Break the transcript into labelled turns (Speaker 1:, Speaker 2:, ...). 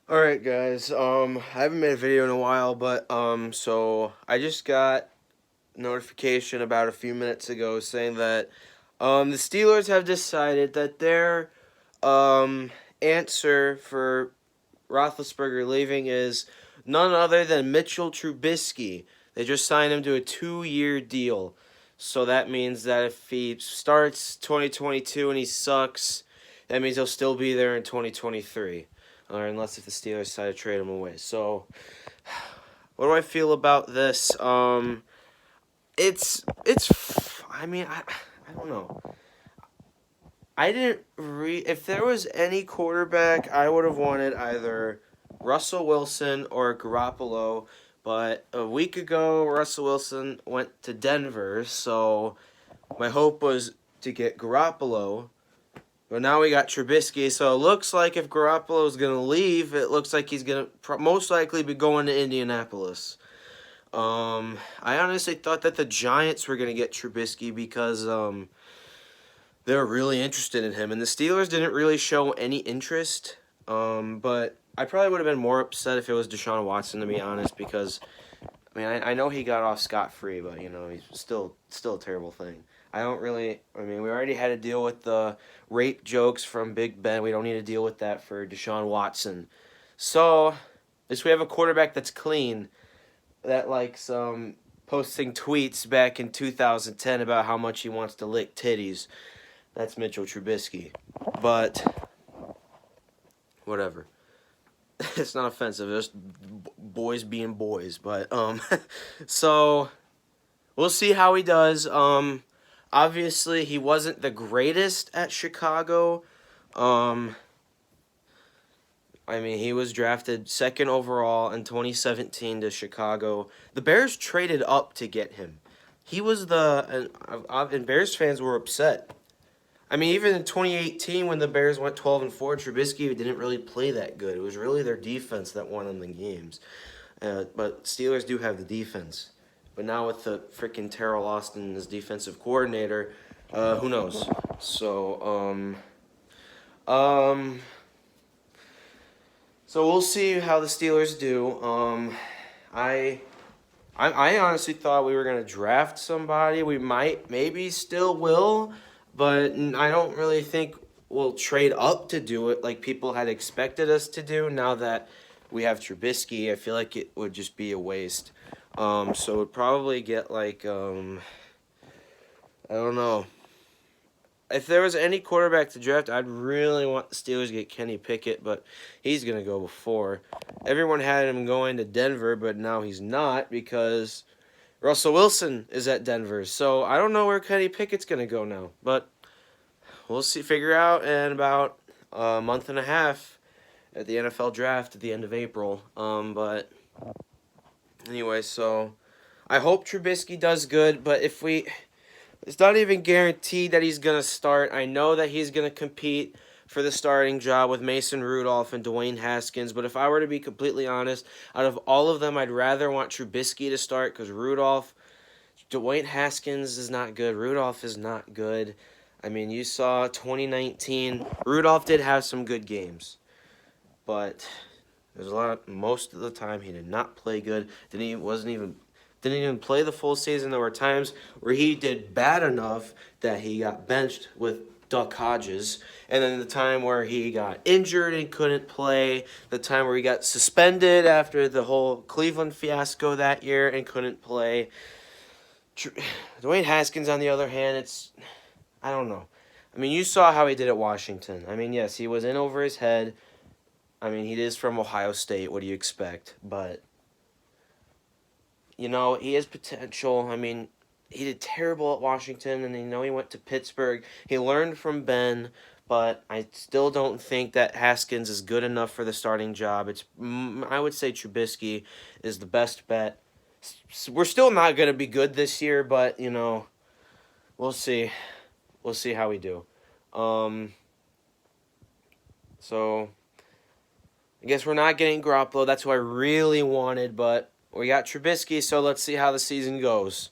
Speaker 1: Alright guys, I haven't made a video in a while, but so I just got notification about a few minutes ago saying that the Steelers have decided that their answer for Roethlisberger leaving is none other than Mitchell Trubisky. They just signed him to a 2-year deal. So that means that if he starts 2022 and he sucks, that means he'll still be there in 2023. Or unless if the Steelers decide to trade him away. So, what do I feel about this? I don't know. I didn't if there was any quarterback, I would have wanted either Russell Wilson or Garoppolo. But a week ago, Russell Wilson went to Denver, so my hope was to get Garoppolo. But now we got Trubisky, so it looks like if Garoppolo is going to leave, it looks like he's going to most likely be going to Indianapolis. I honestly thought that the Giants were going to get Trubisky because they were really interested in him, and the Steelers didn't really show any interest. But I probably would have been more upset if it was Deshaun Watson, to be honest, because I know he got off scot-free, but he's still a terrible thing. I don't really. We already had to deal with the rape jokes from Big Ben. We don't need to deal with that for Deshaun Watson. So, at least we have a quarterback that's clean, that likes posting tweets back in 2010 about how much he wants to lick titties. That's Mitchell Trubisky. But whatever. It's not offensive. It's just boys being boys. But so we'll see how he does. Obviously he wasn't the greatest at Chicago. He was drafted second overall in 2017 to Chicago. The Bears traded up to get him. He was and Bears fans were upset. Even in 2018 when the Bears went 12-4, Trubisky didn't really play that good. It was really their defense that won them the games. But Steelers do have the defense. But now with the freaking Terrell Austin as defensive coordinator, who knows? So, so we'll see how the Steelers do. I honestly thought we were gonna draft somebody. We maybe still will, but I don't really think we'll trade up to do it like people had expected us to do. Now that we have Trubisky, I feel like it would just be a waste. So we'd probably get like I don't know. If there was any quarterback to draft, I'd really want the Steelers to get Kenny Pickett, but he's going to go before. Everyone had him going to Denver, but now he's not because Russell Wilson is at Denver. So I don't know where Kenny Pickett's going to go now, but we'll figure out in about a month and a half at the NFL draft at the end of April. But anyway, so I hope Trubisky does good, but it's not even guaranteed that he's going to start. I know that he's going to compete for the starting job with Mason Rudolph and Dwayne Haskins, but if I were to be completely honest, out of all of them, I'd rather want Trubisky to start because Dwayne Haskins is not good. Rudolph is not good. You saw 2019. Rudolph did have some good games, but most of the time he did not play good. Didn't even play the full season. There were times where he did bad enough that he got benched with Duck Hodges. And then the time where he got injured and couldn't play. The time where he got suspended after the whole Cleveland fiasco that year and couldn't play. Dwayne Haskins, on the other hand, I don't know. You saw how he did at Washington. Yes, he was in over his head. He is from Ohio State. What do you expect? But he has potential. He did terrible at Washington, and he went to Pittsburgh. He learned from Ben, but I still don't think that Haskins is good enough for the starting job. I would say Trubisky is the best bet. We're still not going to be good this year, but, we'll see. We'll see how we do. So, I guess we're not getting Garoppolo. That's who I really wanted, but we got Trubisky, so let's see how the season goes.